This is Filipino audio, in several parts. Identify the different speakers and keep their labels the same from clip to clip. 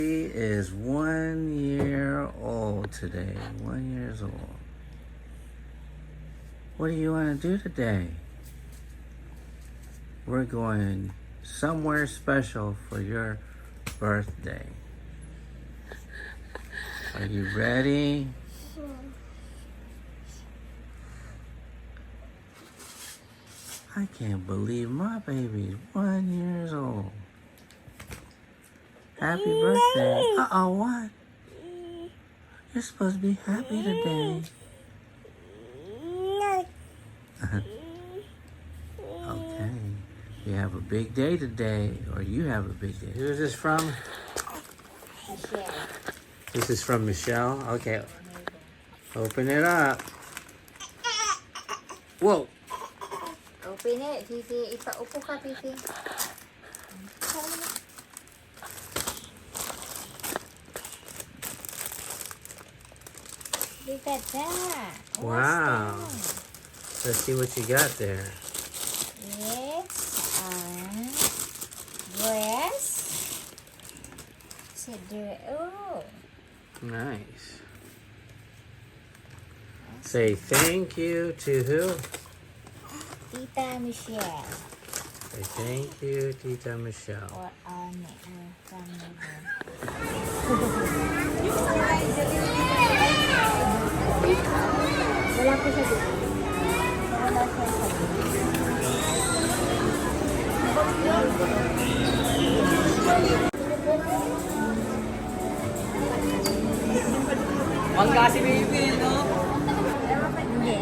Speaker 1: He is 1 year old today. 1 year old. What do you want to do today? We're going somewhere special for your birthday. Are you ready? I can't believe my baby's 1 year old. Happy birthday. Uh-oh, what? You're supposed to be happy today. Okay. You have a big day today, or you have a big day. Who's this from?
Speaker 2: Michelle.
Speaker 1: This is from Michelle? Okay. Open it up. Whoa.
Speaker 2: Open it, Fifi. Ipaupo ka, Fifi. Look at that.
Speaker 1: Wow.
Speaker 2: What's
Speaker 1: Let's see what you got there.
Speaker 2: that? It's a dress. It's a dress. Oh.
Speaker 1: Nice. Say thank you to who?
Speaker 2: Tita Michelle.
Speaker 1: Say thank you, Tita Michelle.
Speaker 2: What on it? From wala po siya dito. Wala po siya
Speaker 3: Mangga si baby, no?
Speaker 2: Hindi.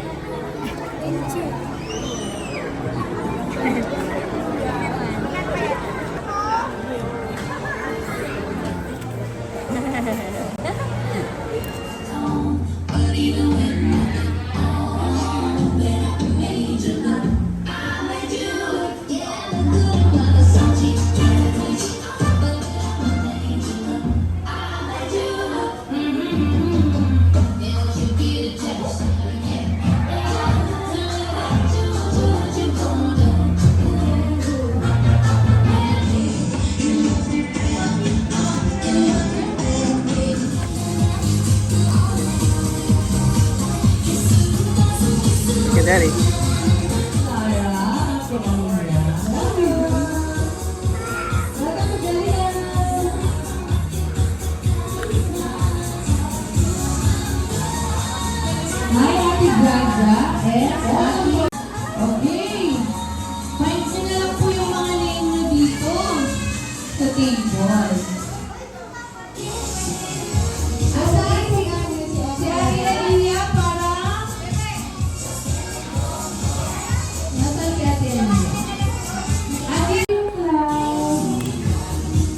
Speaker 1: Look at Daddy.
Speaker 4: Hi, Ate Braga. Okay. Find nyo na lang po yung mga name nyo dito sa table. Asahan si Ate Lilia para... Nasaan si Ate Lilia? Ate Cloud.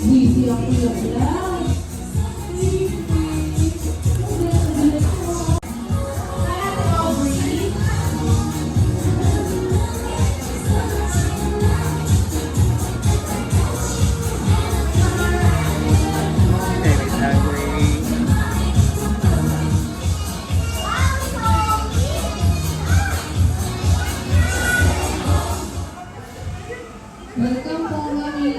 Speaker 4: Busy ako yung Cloud.
Speaker 1: Baby's hungry.
Speaker 4: Welcome po, Mami.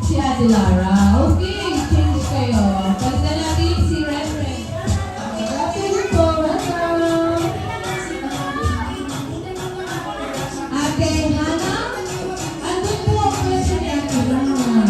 Speaker 4: Si Ate Lara. Okay, change kayo. Pagka natin si Reverend. Welcome po, welcome. Ate Hana. Andun po ang pwede ni Ate Lara.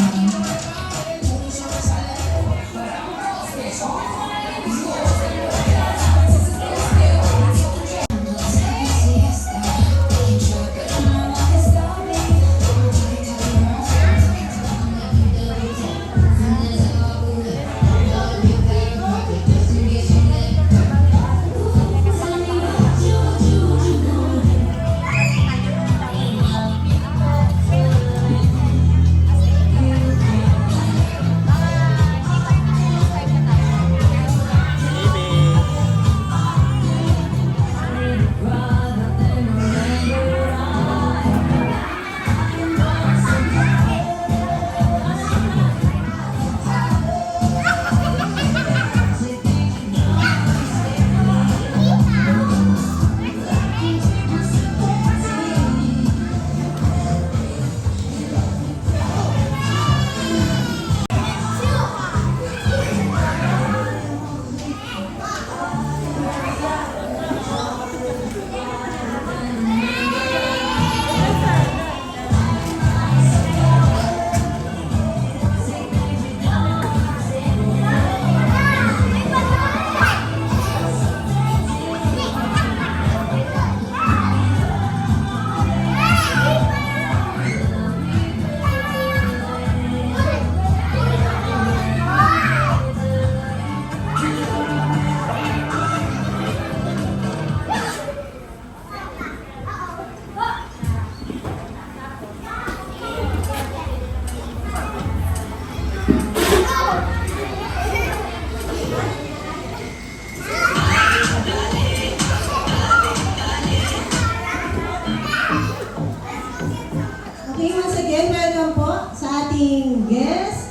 Speaker 3: ating guest,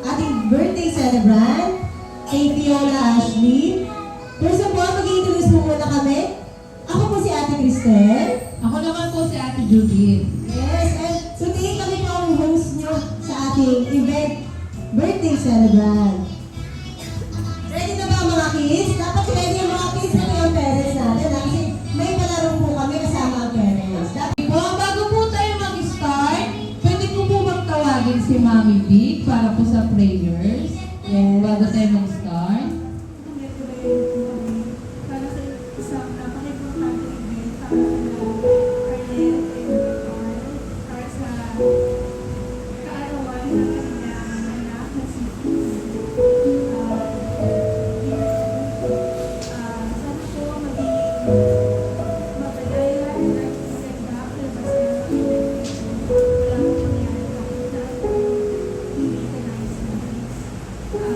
Speaker 3: ating birthday celebrant, kay Fiona Ashley. First of all, mag-i-introduce mo muna kami. Ako po si Ate Cristel.
Speaker 4: Ako naman po si Ate Judith.
Speaker 3: Yes, and today kami po ang host nyo sa ating event, birthday celebrant. Ready na ba ang mga kids? Dapat ready ang mga kids kasi ang parents natin. Kasi may palaro po kami kasama ang parents.
Speaker 4: Po, bago po tayo mag-start, pwede po po magtawagin si Mami Vic para po sa prayers.
Speaker 3: Yes.
Speaker 4: Bago tayo mag-start.
Speaker 5: Para sa isang napaka-importante event para Arlene para sa kaarawan ng kanyang anak na si sana po maging mapagaya at maganda ang labas ng event. Wala po nangyari kahit na hindi ka nais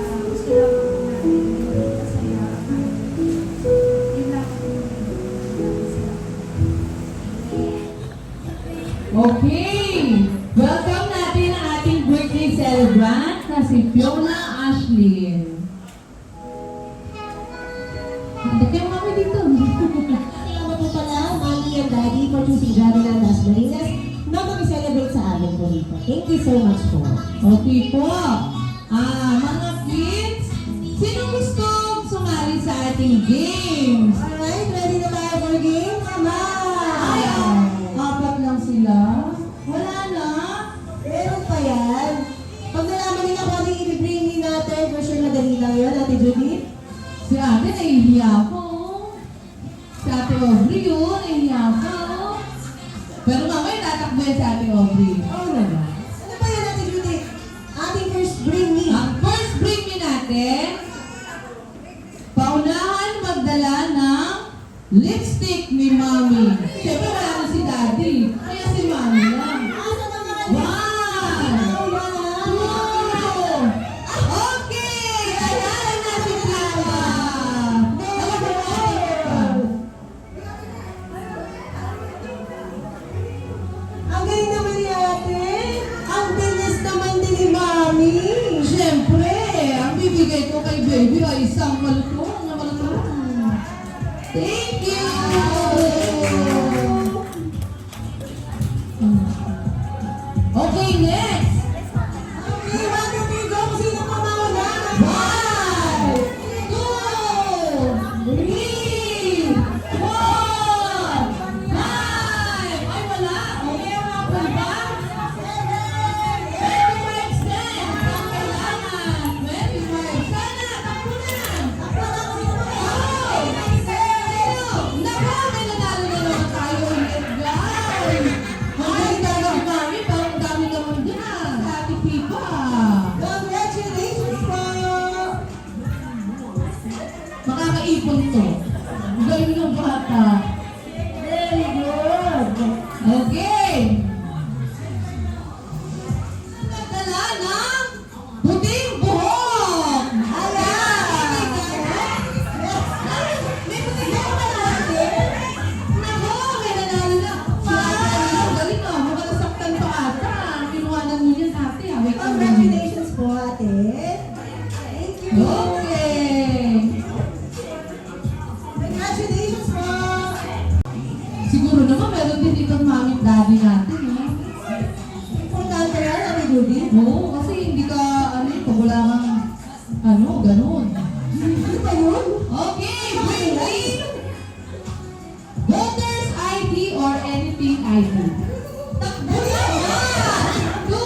Speaker 5: na gusto lang po natin maging masaya at yun lang po yung
Speaker 4: Okay! Welcome natin ang ating birthday celebrant na si Fiona Ashley. Ba't kayo kami dito?
Speaker 3: Salamat po pala, Mommy and Daddy, for choosing Javelin and Las Marinas na mag-celebrate sa amin po dito. Thank you so much po.
Speaker 4: Okay po. Mga kids, sino gusto sumali sa ating games?
Speaker 3: Alright, ready na tayo for game? Mama!
Speaker 4: Ay, apat lang sila. Wala na.
Speaker 3: Meron pa yan. Pag nalaman nila kung ano yung i-bring natin, for sure madali lang yun, Ate Judith.
Speaker 4: Si ate nahihiya po. Si ate Aubrey yun, nahihiya po. Pero mamaya tatakbo yan si ate Aubrey.
Speaker 3: Oo naman. Ano pa yan, Ate Judith? Ating first bring me.
Speaker 4: Ang first bring me natin, paunahan magdala ng lipstick ni Mami. Siyempre wala na si Daddy. Kaya si Mami lang.
Speaker 3: Asa na mga
Speaker 4: One, two, okay! Ayan na si Clara.
Speaker 3: Ang galing naman ni Ate. Ang bilis naman din ni Mami.
Speaker 4: Siyempre, ang bibigay ko kay baby ay isang malutong na malutong. Thank you! Okay, next!
Speaker 3: Okay, 1, 2, 3, go! Kung sino pa mauna?
Speaker 4: 1, 2, 3, 4, 5! Ay, wala! Okay, ang mga ba? 25 cents! Ang kailangan! 25! Sana! Takbo na! Naku, may nanalo na naman tayo ulit, guys! Ang ganda ng Mami, parang dami naman dyan. Happy Pipa!
Speaker 3: Congratulations po!
Speaker 4: Makakaipon to. Galing ng bata.
Speaker 3: Very good!
Speaker 4: Okay! Nagdala ng puting buhok! Ayan! May puting buhok na natin? Nako, may nanalo na. Wow! Galing ah, mukhang nasaktan pa ata. Kinuhanan mo yan ate. Wait lang.
Speaker 3: Congratulations po, Ate. Thank you!
Speaker 4: Okay!
Speaker 3: Congratulations po!
Speaker 4: Siguro naman meron din dito Mami at Daddy natin. Eh.
Speaker 3: Importante yan, Ate Judy.
Speaker 4: Oo, kasi hindi ka, pag wala kang, ganun.
Speaker 3: Ano pa yun?
Speaker 4: Okay, bring in voter's ID or anything ID. Takbo yan! 1, 2,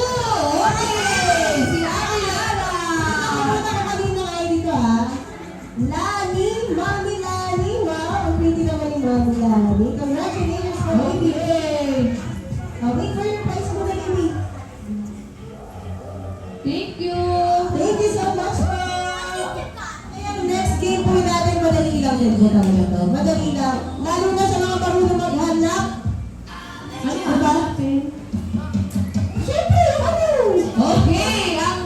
Speaker 4: okay! Si Ate Lara!
Speaker 3: Nakakita ka kanina kayo dito, ha? Lani, Mami Lani. Wow, ang pretty naman ni Mami Lani. Congratulations po, baby.
Speaker 4: Okay!
Speaker 3: Wait for your prize mo na, baby.
Speaker 4: Thank you!
Speaker 3: Thank you so much po. Ayan, next game po natin, madali lang din po talaga to. Madali lang. Lalo na sa mga marunong maghanap.
Speaker 4: Ano
Speaker 3: ba? Siyempre, ano?
Speaker 4: Okay, ang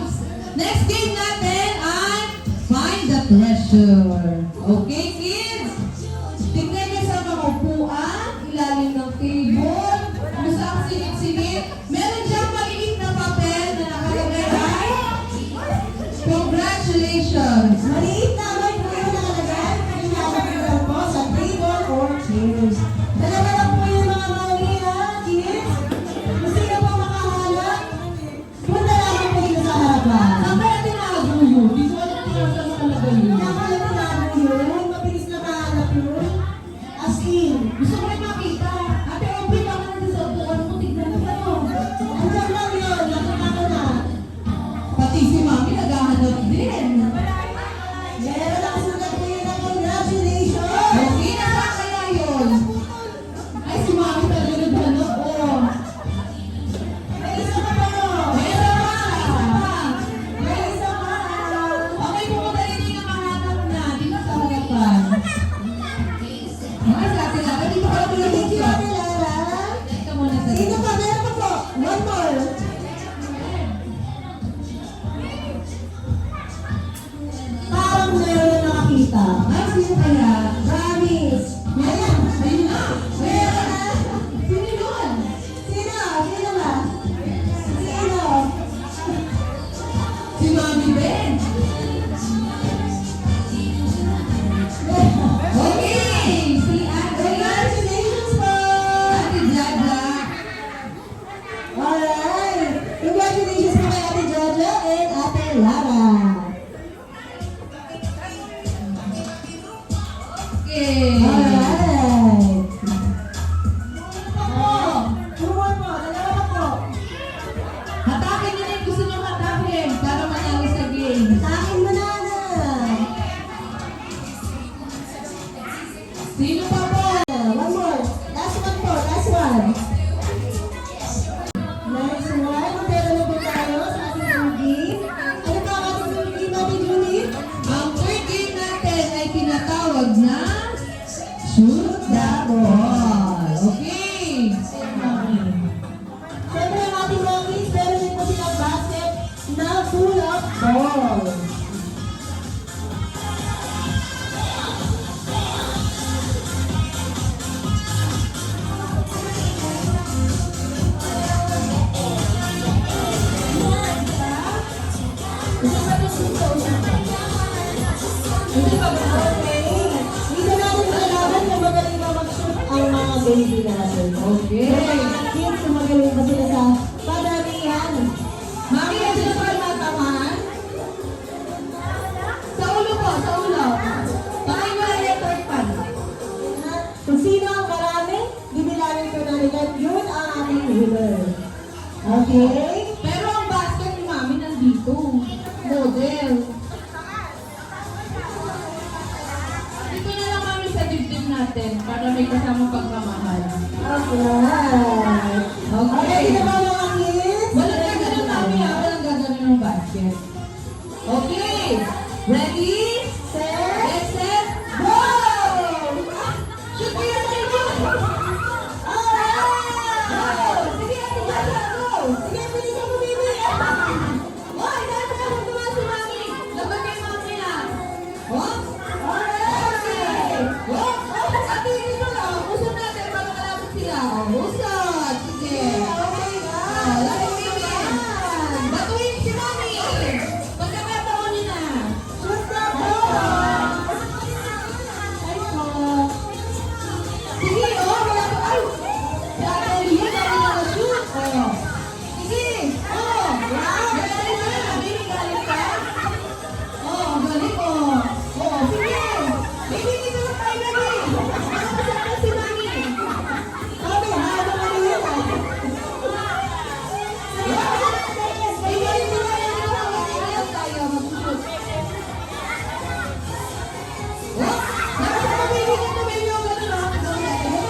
Speaker 4: next game natin ay Find the Treasure. Okay, kids? Tignan niyo sa mga upuan, ilalim ng table, kung saan singit-singit. Meron diyang maliit na papel na nakalagay questions.
Speaker 3: Maliit na amoy po yung nakalagay. Pinasok ko lang po sa table or chairs. Dalawa lang po yung mga mami ha, kids. Kung sino po makahanap, punta lang po dito sa harapan.
Speaker 4: Saan kaya tinago yun? Di ko alam kung saan talaga yun.
Speaker 3: Nakalatinado yun, mabilis na mahanap yun. As in,
Speaker 4: Gusto ko rin makita. Ate, open ka na sa upuan mo. Tignan mo ano.
Speaker 3: andyan lang yun, nakita ko na.
Speaker 4: Pati si Mami naghahanap din.
Speaker 3: Meron ako sulat po yun na congratulations.
Speaker 4: Okay na ba kaya yun? Ay, si Mami talaga naghanap. Oh.
Speaker 3: May isa pa po.
Speaker 4: May isa pa.
Speaker 3: May isa pa.
Speaker 4: Okay, pumunta rin yung nakahanap na dito sa harapan. Ay, sa atin lang. Dito ka lang
Speaker 3: Thank you,
Speaker 4: dito.
Speaker 3: Ate Lara.
Speaker 4: Ito muna sa
Speaker 3: Sino pa? Meron pa po. One more. Parang meron na nakakita.
Speaker 4: Ay, sino kaya?
Speaker 3: Promise. Ayan.
Speaker 4: Ayun na.
Speaker 3: Meron na.
Speaker 4: Sino yun?
Speaker 3: Sino? Sino ba? Sino?
Speaker 4: Si Mami Ben. Okay, si Ate.
Speaker 3: Congratulations po.
Speaker 4: Ate Jaja.
Speaker 3: Alright. Congratulations po kay Ate Jojo and Ate Lara.
Speaker 4: Okay.
Speaker 3: Alright. Two more po. Dalawa po.
Speaker 4: Hatakin nyo na yung gusto nyo hatakin para manalo sa game.
Speaker 3: Sa akin mo na.
Speaker 4: Sino pa po?
Speaker 3: One more. Last one po. Last one. Next one. Pero na po tayo sa ating game. Ano pa ang ating game, Ate Julie?
Speaker 4: Ang third game natin ay tinatawag na Shoot the Ball. Okay.
Speaker 3: Siyempre ang ating mommies, meron din po silang basket na full of balls. Dito natin malalaman kung magaling ba mag-shoot ang mga baby natin.
Speaker 4: Okay.
Speaker 3: Mga kids, kung magaling ba sila sa padamihan.
Speaker 4: Mami, ano sino pa natamaan? Sa ulo po, sa ulo. Pakay mo lang yung third pan.
Speaker 3: Kung sino ang marami, bibilangin ko na nila, yun ang ating winner. Okay?
Speaker 4: Pero ang basket ni Mami nandito. Model. Dito na lang Mami sa dibdib natin para may kasamang pagmamahal.
Speaker 3: Alright. Okay, na ba mga kids?
Speaker 4: Walang gaganon Mami ha, walang gaganon ng basket. Okay. Ready?
Speaker 3: Set,
Speaker 4: Get set.
Speaker 3: go!
Speaker 4: Shoot kayo sa inyo!
Speaker 3: Alright!
Speaker 4: Sige, Ate Jaja, go!
Speaker 3: Sige, bilisan mo, baby!
Speaker 4: Hoy, dahil na magtuwa si Mami. Laban kay Mami na. Oh?
Speaker 3: Alright!
Speaker 4: Oh, ate, dito lang. Usap natin para malapit sila. Usap. Sige.
Speaker 3: Okay na!
Speaker 4: Lalo Mimi. Batuin si Mami. Pagkakataon niya na.
Speaker 3: Shoot the ball! Ay po!
Speaker 4: Sige, oh, wala pa. Ay! Dati Lia, dati nakashoot. Oh. Sige. Oh. Galing ka. Baby, galing ka. Oh, galing, oh. Oh, sige. Baby, dito na tayo, baby. Nakapasok na si Mami.
Speaker 3: Sabi, halo ka rin yun ah!
Speaker 4: Baby, dito na tayo. Ayaw tayo mag-shoot. Oh, nakasok na baby dito, baby. Oh, ganun, oh. Oh.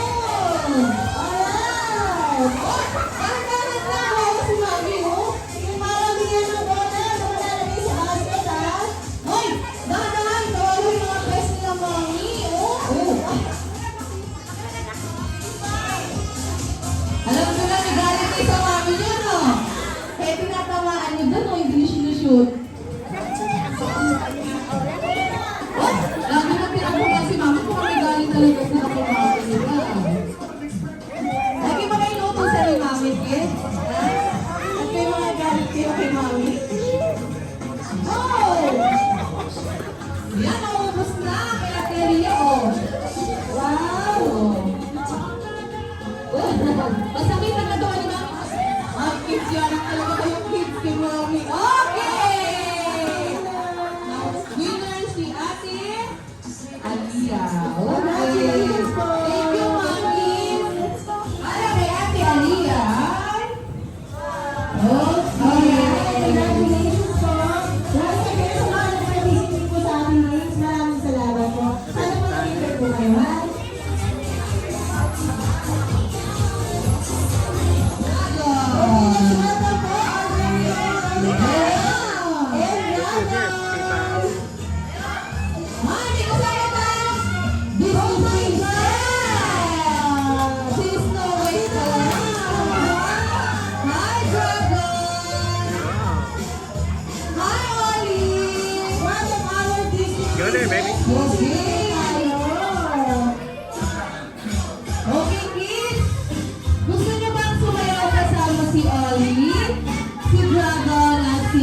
Speaker 3: Alright!
Speaker 4: Oh, dahan-dahan na. Oh, si Mami, oh.
Speaker 3: Sige, para bigyan ng bola na malalagay sa basket ha!
Speaker 4: Hoy, dahan-dahan. Tawalo yung mga best nila, Mami. Oh. Alam ko na, nagalit kayo sa Mami niyo, no? Kaya tinatamaan niyo doon, oh, hindi niyo sinushoot. Oh, lagi na pinabuka si Mami kung may galing talaga sila kay Mami nila. Lagi ba kayo inuutosan ni Mami, kid? Ha? At may mga galit kayo kay Mami? Oh! Yan, naubos na. Kaya Teria, oh. Wow. Masakit na na doon, di ba? Ang kids yan. Talaga ba yung kids kay Mommy? Okay! Now, winner si Ate Alia. Okay. Thank you, Mommy. Para kay Ate Alia.
Speaker 3: Congratulations po. Once again, sa mga nag-participate po sa ating games, maraming salamat po. Sana po nag-enjoy po kayo, ha? Welcome po, our very own and Rana.
Speaker 4: Mami, kasama ka? This is my girl! She's no way to Hi, Dragon! Hi, Oli!
Speaker 3: One of our Disney
Speaker 1: Go there, baby.
Speaker 4: Okay.
Speaker 3: tayo.
Speaker 4: Okay, kids. Gusto niyo bang sumayaw kasama si Oli, si Dragon, at si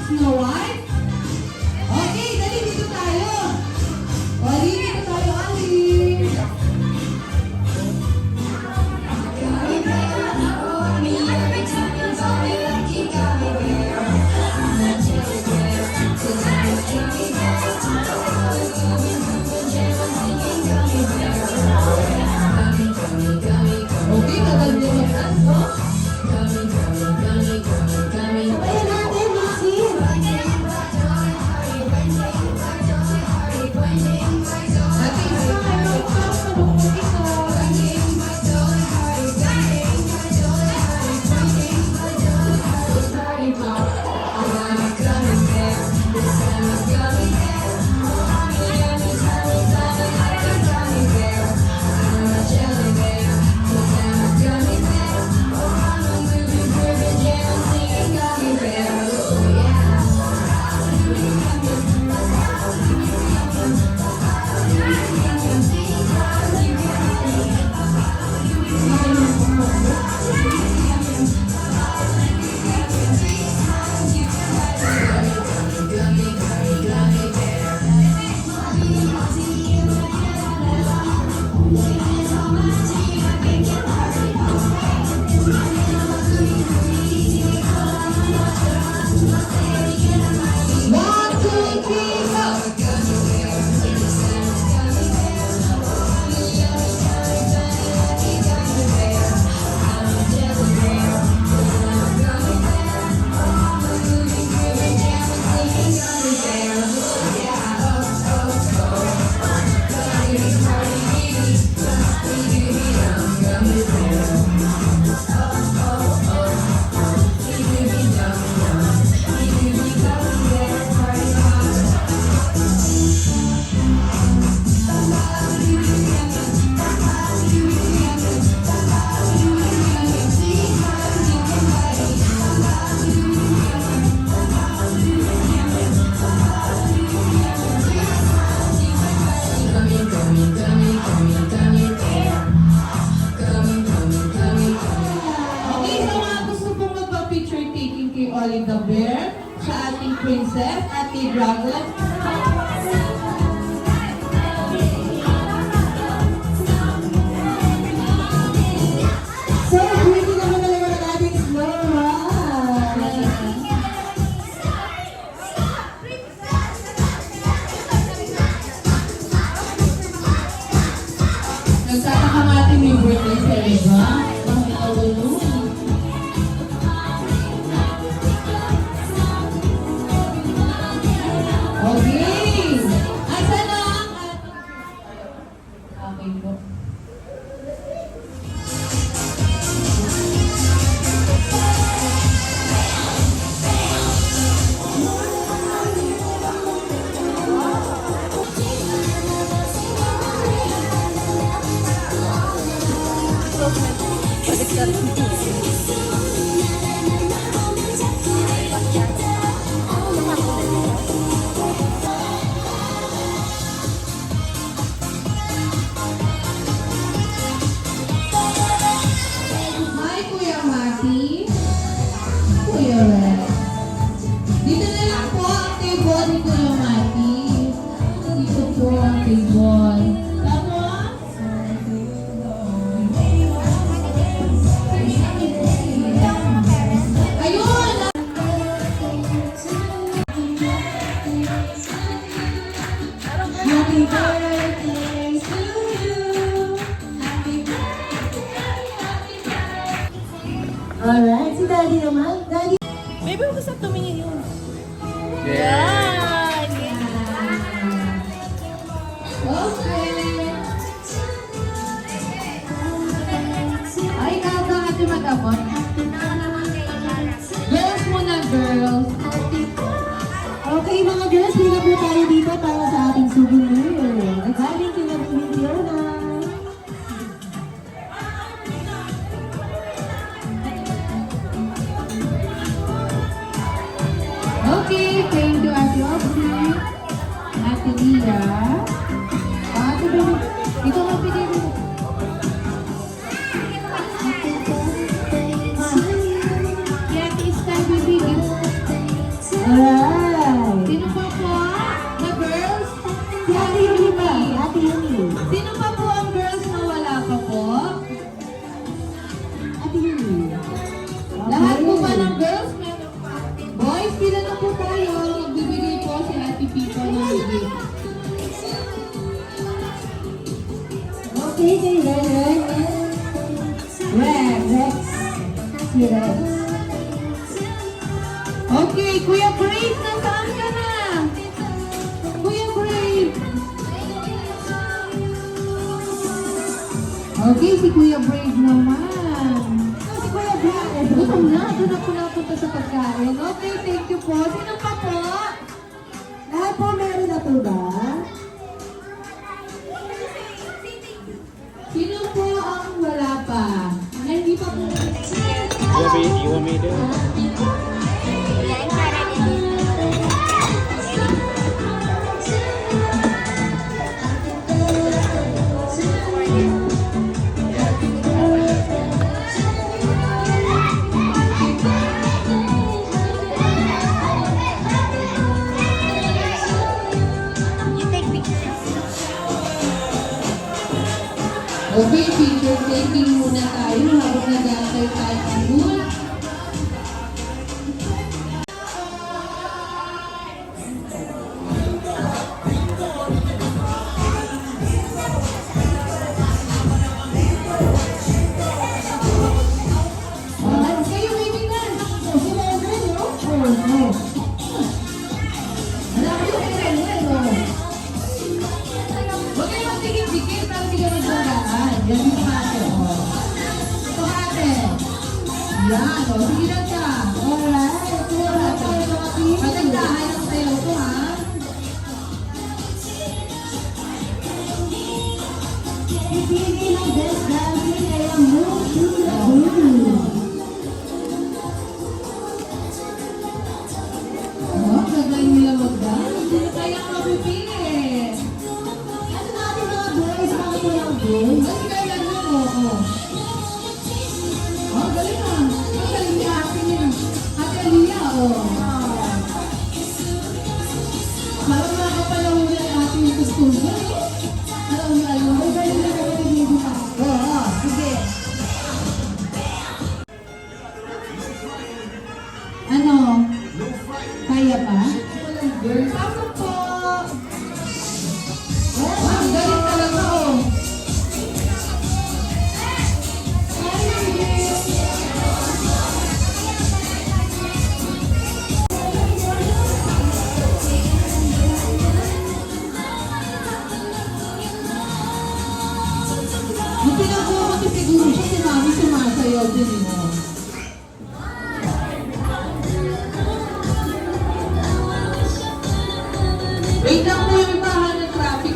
Speaker 4: Snow White? Okay, dali dito tayo. Oli, dito tayo, Oli. Okay, tagal mo yan.
Speaker 3: Sabayan natin, mga kids.
Speaker 4: Ate, isa kayo. Malungkot ito. One, two, three, go! Okay, sa mga gusto pong magpa-picture taking kay Ollie the Bear, sa ating princess, Ate Dragon.
Speaker 3: So, pretty naman talaga ng ating Snow White.
Speaker 4: Nagtataka nga ating may birthday sa iba. Bakit ako nun? Okay. Baby, huwag sa tumingin yun.
Speaker 1: Yeah.
Speaker 4: Yan! Okay. Ay, kaka ate matapon. Girls muna, girls.
Speaker 3: Okay mga girls, hindi po tayo dito para sa ating souvenir. Galing kina Fiona.
Speaker 4: Okay, thank you, Ate Aubrey. Ate Lia. Ate Baby. Ito nga pinili. Kaya Ate Stan, Baby.
Speaker 3: Alright.
Speaker 4: Sino pa po? The girls?
Speaker 3: Si Ate Yuni pa. Ate Yuni.
Speaker 4: Sino pa po ang girls na wala pa po?
Speaker 3: Ate Yuni.
Speaker 4: Lahat po ba ng girls? Boys, sila na po tayo. Magbibigay po si Ate Pipa ng gift.
Speaker 3: Okay, kay Ren. Rex. Si Rex.
Speaker 4: Okay, Kuya Brave, nasaan ka na? Kuya Brave. Okay, si Kuya Brave naman.
Speaker 3: Si Kuya Brian.
Speaker 4: Gutom na, doon ako napunta sa pagkain. Okay, thank you po. Sino pa po?
Speaker 3: Lahat po meron na po ba?
Speaker 4: Sino po ang wala pa? Ay, hindi pa po.
Speaker 1: You want me to do it?
Speaker 2: Yan, para din. You take pictures.
Speaker 4: Okay, picture taking muna tayo habang nag-aantay tayo ng mood. Kayo, baby na.
Speaker 3: Si Ren, no? Oo.
Speaker 4: Wala kayo kay Renwen, no? Huwag kayo magtigil-tigil para hindi ka magbagaan. Yan yung ate, oh. Ito ate. Yan, oh. Sige lang ka.
Speaker 3: Alright. Kaya na tayo mga kids.
Speaker 4: Pagandahan ang sayo ko, ha?
Speaker 3: Pipili ng best dancing kaya move to the moon.
Speaker 4: Oh, gagaling nila mag-dance. Hindi na kaya mapipili.
Speaker 3: Ano natin mga boys, mga kulang boys?
Speaker 4: Mas kailan mo, oh. Oh, galing ah. Ang galing ni ate niya. Ate Alia, oh. Parang nakakapalawin niya ang ate yung gusto niya, no? Alam mo,
Speaker 3: Ay, galing na kami ni Baby pa.
Speaker 4: Oo, sige. Ano? Kaya pa? Girl, pasok po! Oh, ang galing talaga, oh. Yung pinakuha ko siguro siya, si Mami sumasayaw din, eh. Wait lang po yung bahan ng traffic.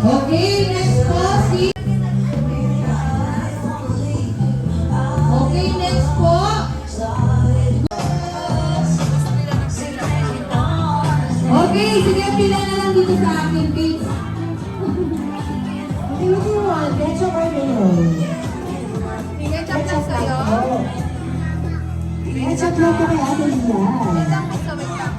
Speaker 4: Okay, next po si... Okay, next po. Okay, sige, pila na lang dito sa akin, please.
Speaker 3: Okay, what do you want? Ketchup or mayo?
Speaker 2: Ketchup lang sa'yo.
Speaker 3: Ketchup lang po kay Ate Lia.
Speaker 2: Wait lang po sa wait lang.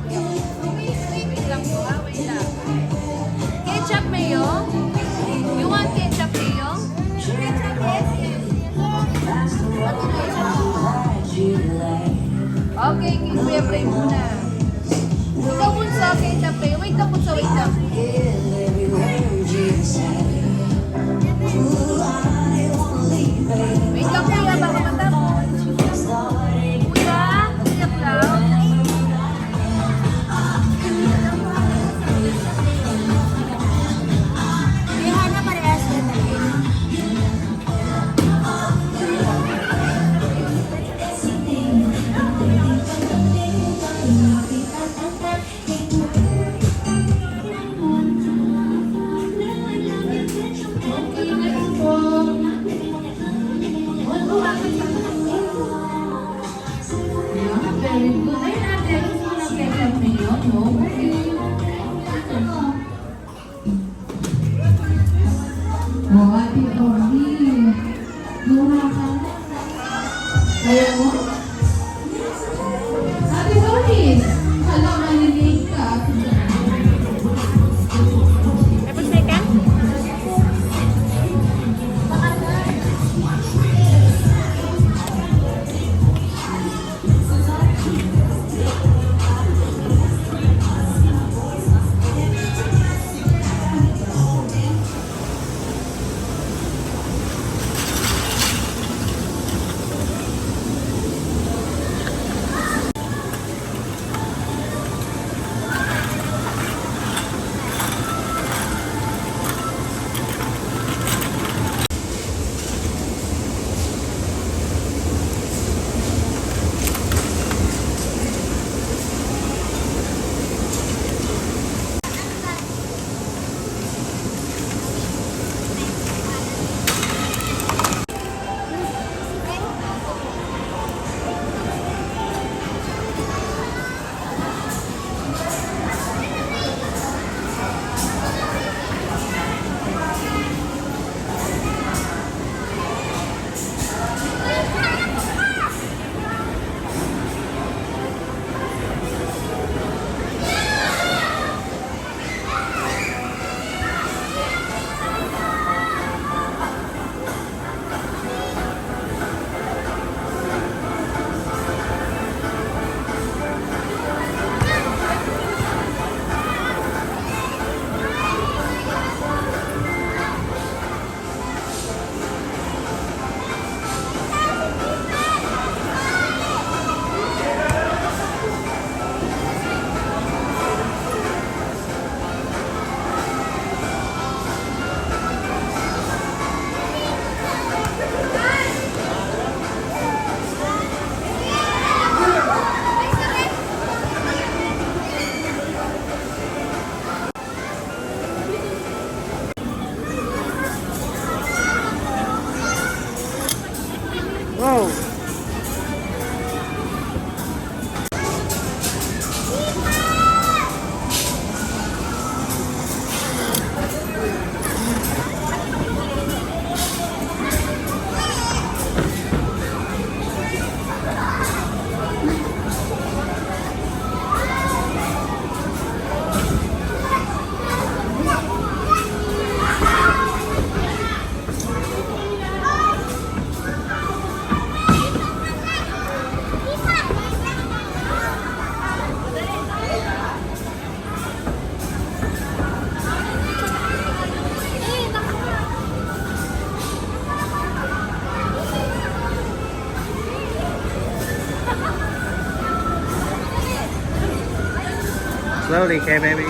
Speaker 1: Slowly, okay, baby.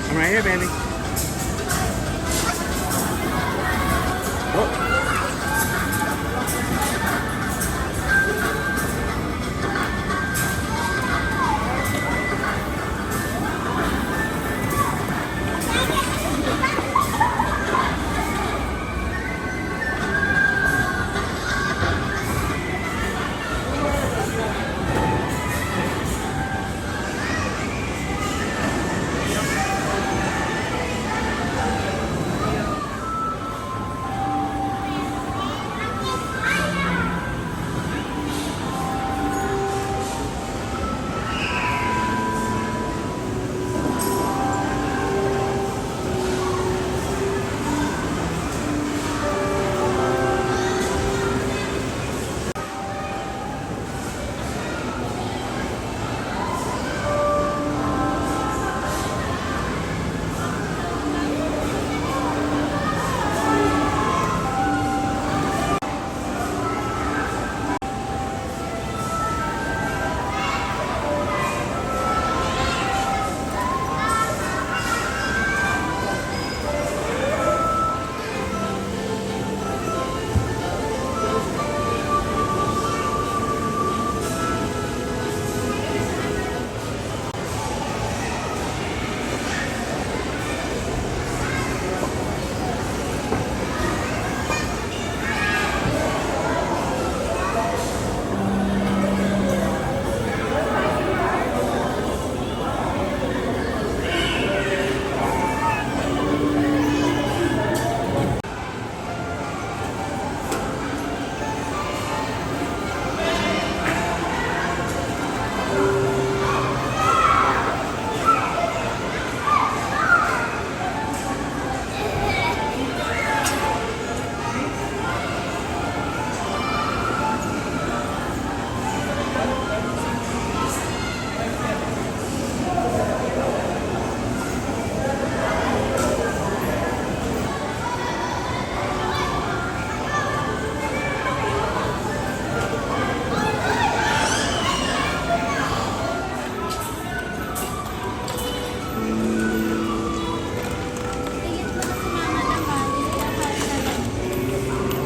Speaker 1: I'm right here, baby. Oh.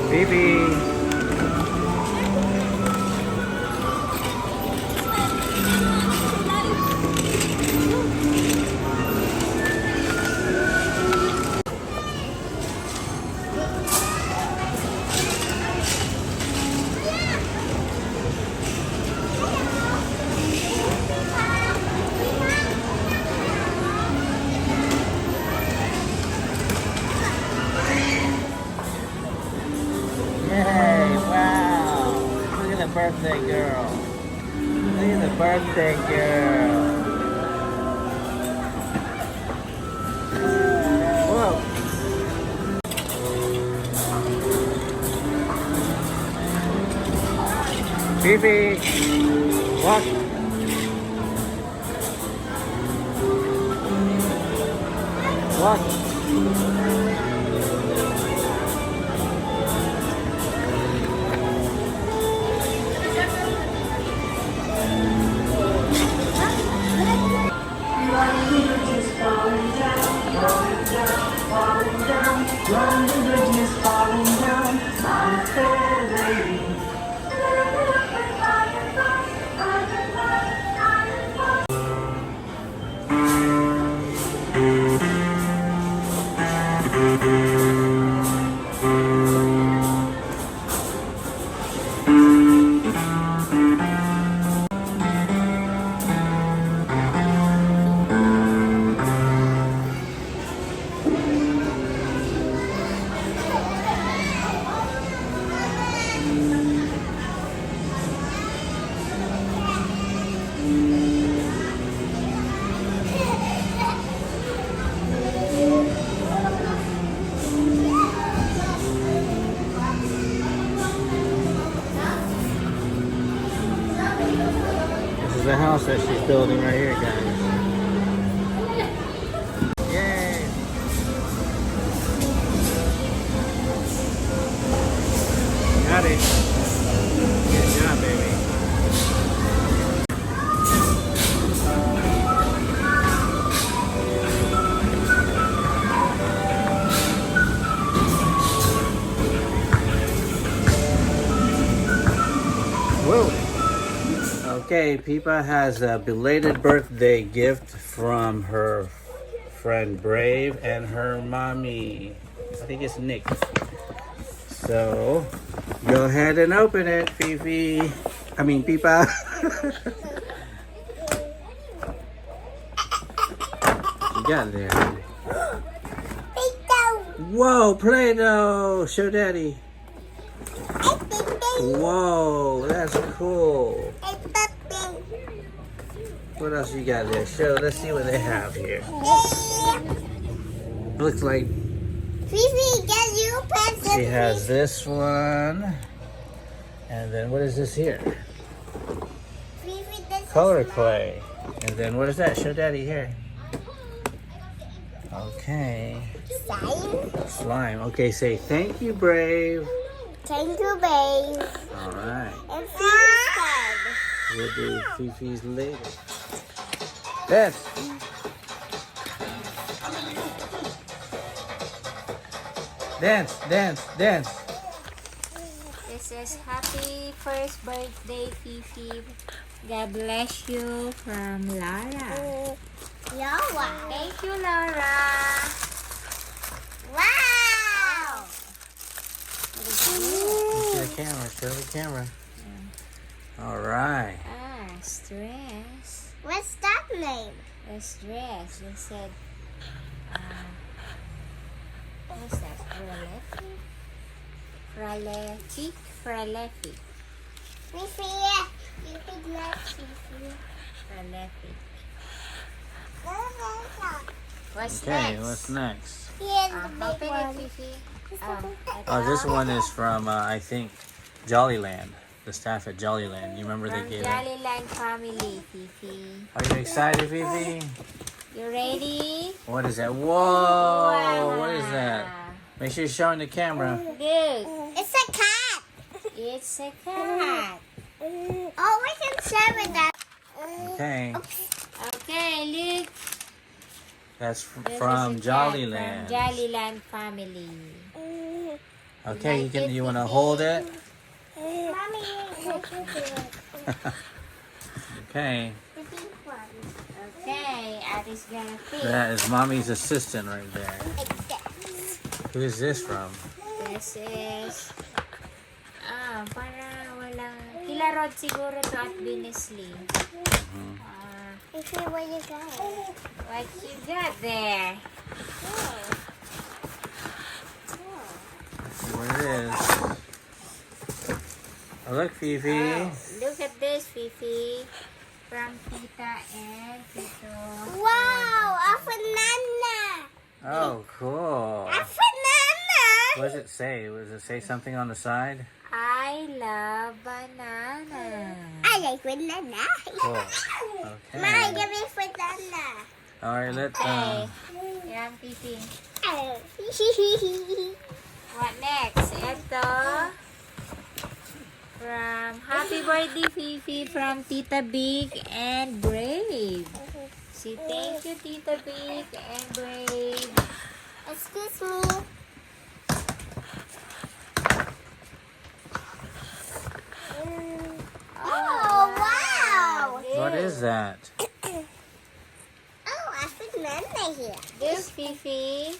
Speaker 1: Baby. Yay, wow. Look at the birthday girl. Look at the birthday girl. Whoa. Fifi, walk. Walk. The house that she's building right here, guys. Yay! buddy. Good job, baby. Whoa. Okay, Peepa has a belated birthday gift from her friend Brave and her mommy. I think it's Nick. So, go ahead and open it, Fifi. I mean, Peepa. You got there. Whoa, Play-Doh! Show Daddy. Whoa, that's cool. What else you got there? Show, let's see what they have here. Looks like
Speaker 2: Fifi, get you present.
Speaker 1: she has this one. And then what is this here?
Speaker 2: Fifi, this
Speaker 1: Color
Speaker 2: is
Speaker 1: clay. And then what is that? Show Daddy here. Okay.
Speaker 2: mine.
Speaker 1: Slime. Okay, say thank you, Brave.
Speaker 2: Thank you, babe.
Speaker 1: All right.
Speaker 2: And Fifi's card.
Speaker 1: We'll do Fifi's later. Dance. Dance, dance, dance.
Speaker 2: This is happy first birthday, Fifi. God bless you from Lara. Laura. Thank you, Laura. Wow.
Speaker 1: Show the camera, show the camera. All right.
Speaker 2: Ah, stress. What's that name? A stress. They said, what's that? Fralefi? Fralefi. Fifi, you could not Fifi. Fralefi. What's
Speaker 1: Okay,
Speaker 2: next?
Speaker 1: what's next?
Speaker 2: Here's the big one. Fifi.
Speaker 1: Oh, this one is from, I think, Jollyland. The staff at Jollyland. You remember they
Speaker 2: From
Speaker 1: gave it?
Speaker 2: Jollyland family, Fifi.
Speaker 1: Are you excited, Fifi?
Speaker 2: You ready?
Speaker 1: What is that? Whoa! What is that? Make sure you're showing the camera.
Speaker 2: Look. It's a cat. It's a cat. Oh, we can share with that.
Speaker 1: Okay.
Speaker 2: Okay, look.
Speaker 1: That's
Speaker 2: This
Speaker 1: from
Speaker 2: is a cat
Speaker 1: Jollyland.
Speaker 2: From Jollyland family.
Speaker 1: Okay, you want to hold it?
Speaker 2: Mommy,
Speaker 1: Okay.
Speaker 2: okay, Addie's gonna feed.
Speaker 1: That is Mommy's assistant right there. Who is this from?
Speaker 2: This is, para walang, kila Rod siguro to at Binesley. What you got? What you got there?
Speaker 1: Let's see what it is. Oh, look, Fifi.
Speaker 2: Oh, look at this, Fifi. From Tita and Tito. Wow, a banana.
Speaker 1: Oh, cool.
Speaker 2: A banana.
Speaker 1: What does it say? Does it say something on the side?
Speaker 2: I love banana. I like banana.
Speaker 1: Cool.
Speaker 2: My,
Speaker 1: Okay.
Speaker 2: give me banana.
Speaker 1: All right, let's.
Speaker 2: Okay. Yan, Fifi. What next? Ito. From Happy Birthday, Fifi, from Tita Big and Brave. Say thank you, Tita Big and Brave. Excuse me. Oh, wow.
Speaker 1: What is that?
Speaker 2: Oh, I put banana here. This, Fifi.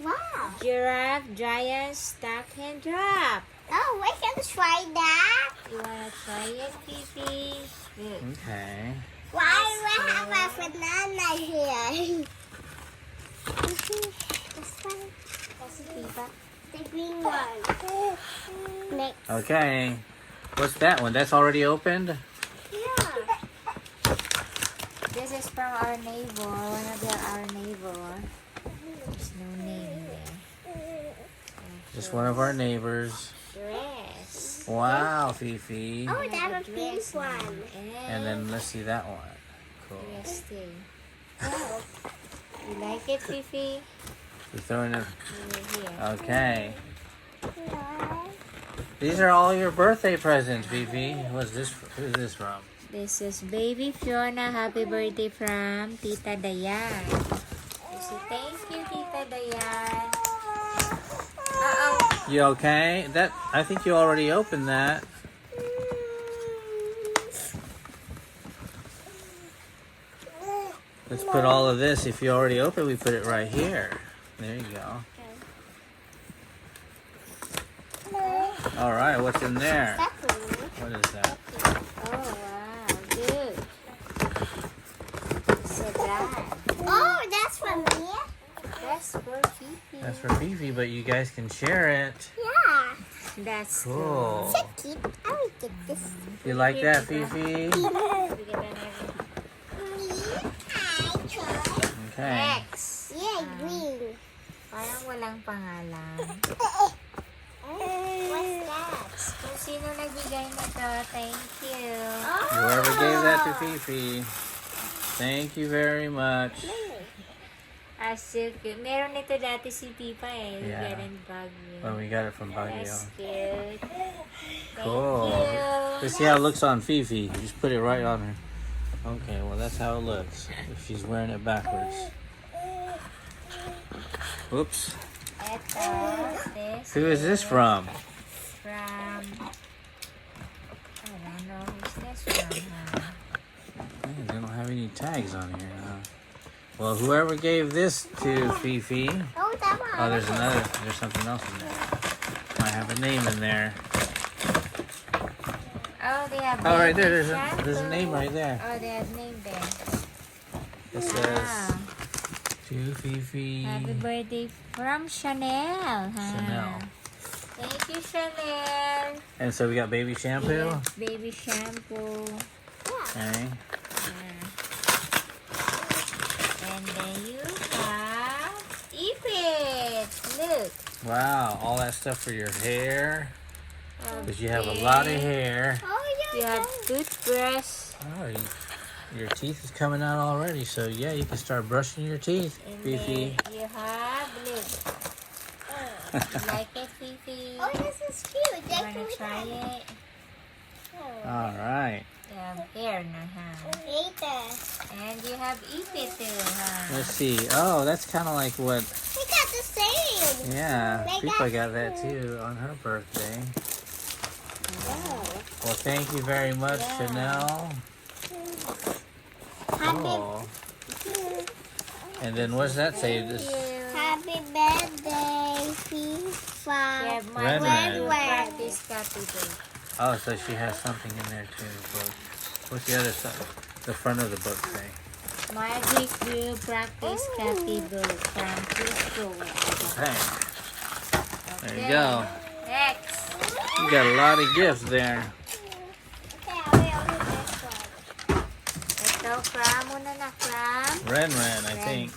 Speaker 2: Wow. Giraffe, giant, stack and drop. Oh, we can try that. You wanna try it, Fifi? Good.
Speaker 1: Okay.
Speaker 2: Why do we have a banana here? This one. That's the green one. Next.
Speaker 1: Okay. What's that one? That's already opened?
Speaker 2: Yeah. This is from our neighbor. One of our neighbor. There's no name there.
Speaker 1: Just one of our neighbors.
Speaker 2: Dress.
Speaker 1: Wow, Fifi.
Speaker 2: Oh, that's a pink one.
Speaker 1: And then let's see that one. Cool.
Speaker 2: dress too. Oh. You like it, Fifi?
Speaker 1: You're throwing it.
Speaker 2: Over here.
Speaker 1: Okay. These are all your birthday presents, Fifi. What's this? Who's this from?
Speaker 2: This is baby Fiona. Happy birthday from Tita Dayan. You say thank you, Tita Dayan. Uh-oh.
Speaker 1: You okay? I think you already opened that. Let's put all of this. If you already opened, we put it right here. There you go. All right, what's in there? What is that?
Speaker 2: Oh, wow. Good. So that.
Speaker 4: Oh, that's for me.
Speaker 2: That's for Fifi.
Speaker 1: That's for Fifi, but you guys can share it.
Speaker 4: Yeah.
Speaker 2: That's
Speaker 1: Cool.
Speaker 4: So cute. I will get this.
Speaker 1: You like that, Fifi?
Speaker 2: good.
Speaker 1: Okay.
Speaker 2: Next.
Speaker 4: Yeah, green.
Speaker 2: Parang walang pangalan.
Speaker 4: What's that?
Speaker 2: Kung sino nagbigay nito, thank you.
Speaker 1: Whoever gave that to Fifi, thank you very much.
Speaker 2: So cute. Meron nito dati si Pipa eh.
Speaker 1: Yeah.
Speaker 2: Ganon Baguio.
Speaker 1: Oh, we got it from Baguio.
Speaker 2: That's cute.
Speaker 1: Cool.
Speaker 2: Thank you.
Speaker 1: Let's see how it looks on Fifi. Just put it right on her. Okay, well that's how it looks. If she's wearing it backwards. Oops. Who is this from?
Speaker 2: From... I don't know who's this from, huh?
Speaker 1: They don't have any tags on here. Well, whoever gave this to Fifi.
Speaker 4: Oh, that one.
Speaker 1: Oh, there's something else in there. Might have a name in there.
Speaker 2: Oh, they have
Speaker 1: Oh, right there.
Speaker 2: baby
Speaker 1: There's a
Speaker 2: shampoo.
Speaker 1: name right there.
Speaker 2: Oh, they have name there.
Speaker 1: It says
Speaker 2: Wow.
Speaker 1: to Fifi.
Speaker 2: Happy birthday from Chanel. Huh?
Speaker 1: Chanel.
Speaker 2: Thank you, Chanel.
Speaker 1: And so we got baby shampoo.
Speaker 2: Yes, baby shampoo.
Speaker 1: Okay.
Speaker 2: And then you have Ipit. Look.
Speaker 1: Wow, all that stuff for your hair.
Speaker 2: Oh,
Speaker 1: Because you have a lot of hair.
Speaker 4: Oh,
Speaker 2: You
Speaker 4: yeah.
Speaker 2: have toothbrush.
Speaker 1: Oh, your teeth is coming out already. So yeah, you can start brushing your teeth,
Speaker 2: And
Speaker 1: Fifi.
Speaker 2: then you have, look. You like it, Fifi?
Speaker 4: Oh, this is cute.
Speaker 2: You wanna try it?
Speaker 1: All right.
Speaker 2: You have hair now, huh?
Speaker 4: Later.
Speaker 2: And you have Ipit too, huh?
Speaker 1: Let's see. Oh, that's kind of like what.
Speaker 4: We got the same.
Speaker 1: Yeah,
Speaker 4: Like
Speaker 1: Pipa
Speaker 4: that.
Speaker 1: got that too on her birthday. Well, thank you very much,
Speaker 2: Yeah.
Speaker 1: Chanel. Cool. And then what does that say?
Speaker 2: Thank
Speaker 1: This.
Speaker 2: you.
Speaker 4: Happy birthday, FIFA.
Speaker 2: Yeah, my
Speaker 1: Red
Speaker 2: one
Speaker 1: Red.
Speaker 2: practice copy book.
Speaker 1: Oh, so she has something in there too. Book. What's the other side? The front of the book say?
Speaker 2: Magic Brew practice copy book from Cusco.
Speaker 1: Okay. There you go.
Speaker 2: Next.
Speaker 1: You got a lot of gifts there.
Speaker 4: Okay, I will do this one.
Speaker 2: Ito from, muna na from.
Speaker 1: Ren, I think.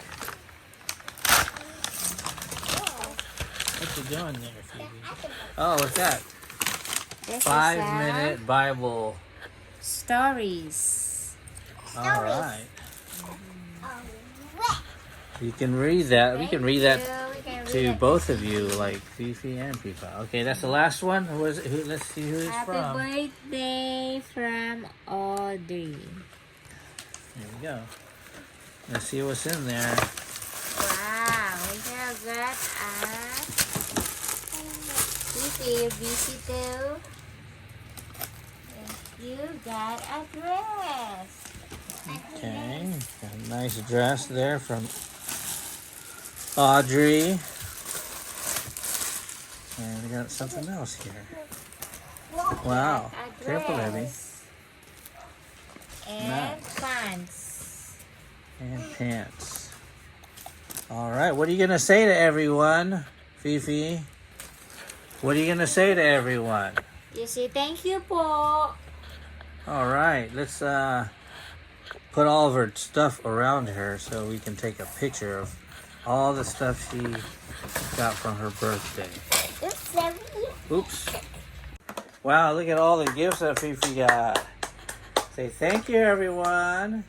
Speaker 1: What you doing there, Phoebe? Oh, what's that?
Speaker 2: This
Speaker 1: 5-minute Bible.
Speaker 2: Stories.
Speaker 1: All right.
Speaker 4: Wet.
Speaker 1: You can read that. We can read that
Speaker 2: We can read
Speaker 1: to
Speaker 2: it.
Speaker 1: both of you, like Fifi and Pipa. Okay, that's the last one. Who is it? Let's see who it's
Speaker 2: Happy
Speaker 1: from.
Speaker 2: birthday from Audrey.
Speaker 1: There we go. Let's see what's in there.
Speaker 2: Wow, we have got a Fifi, busy too. You got a dress.
Speaker 1: Okay, got a nice dress there from Audrey. And we got something else here. Wow.
Speaker 2: A
Speaker 1: Careful, Abby.
Speaker 2: dress. And
Speaker 1: Nice.
Speaker 2: pants.
Speaker 1: And pants. All right, what are you going to say to everyone, Fifi? What are you going to say to everyone?
Speaker 2: You say thank you po.
Speaker 1: All right, let's put all of her stuff around her so we can take a picture of all the stuff she got from her birthday.
Speaker 4: Oops, every
Speaker 1: Oops. Wow, look at all the gifts that Fifi got. Say thank you, everyone.